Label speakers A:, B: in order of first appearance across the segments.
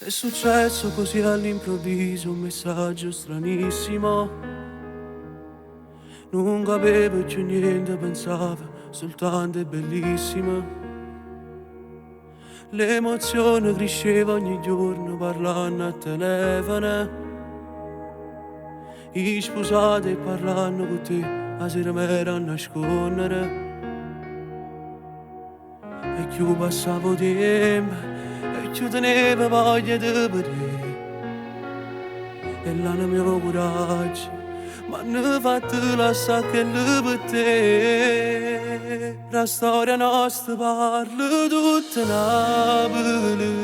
A: È successo così all'improvviso, un messaggio stranissimo. Non avevo più niente, pensavo soltanto è bellissima. L'emozione cresceva ogni giorno parlando a telefono. I sposati parlando con te, a sera m'era a nascondere. E più passavo tempo, e più tenevo voglia di vedere. E là nel mio coraggio m'hanno fatto lasciare che per te. La storia nostra parla tutta Napoli.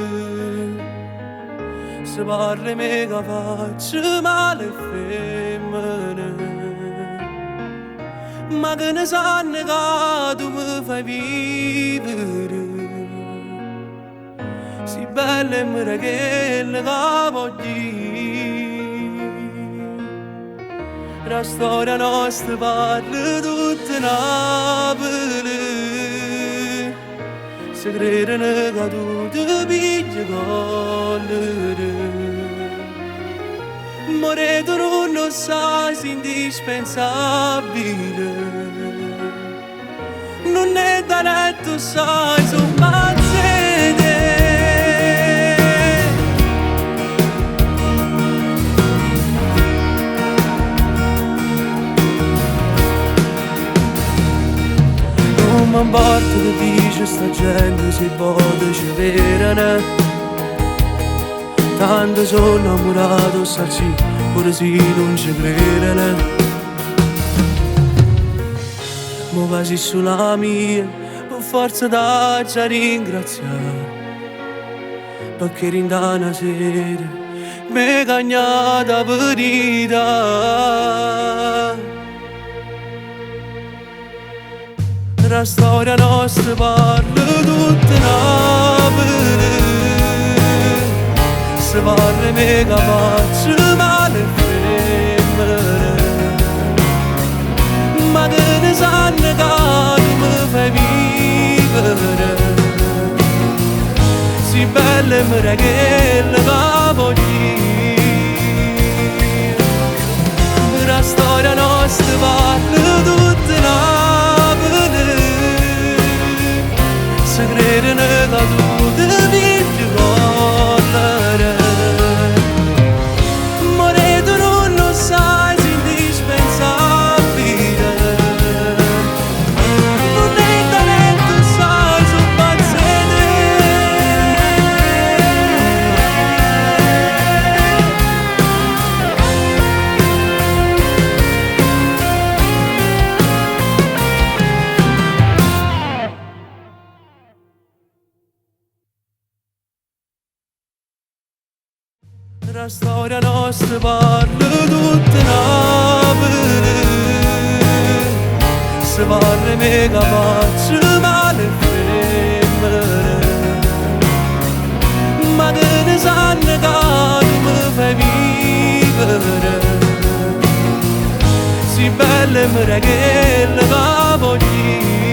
A: Se parli mica faccio male femmine. Ma che ne sanno che tu mi fai vivere. Si bella e mirachella che voglio. La storia nostra parla tutta Napoli. Se credono che tu ti pigli collere. More tu non sai, sei indispensabile. Non è da letto, sai, sono pazze te. Non mi importa che dice sta gente, se vuole ci verano. Tanto sono innamorato, salci, pure se non ci credono. Ma quasi sulla mia, per forza da già ringraziare. Perché rindana sera, mi cagnata verità. La storia nostra parla tutta Napoli. Se parli mica faccio male femmine. Ma che ne sanno che tu mi fai vivere. Si bella e mirachella che voglio. La storia nostra parla tutta Napoli. Se credono che tu ti pigli collere. More tu non sai, sei indispensabile. Non è talento, sai, sono pazze te. La storia nostra parla tutta Napoli. Se parli mica faccio male femmine. Ma che ne sanno che tu mi fai vivere. Si bella e mirachella che voglio.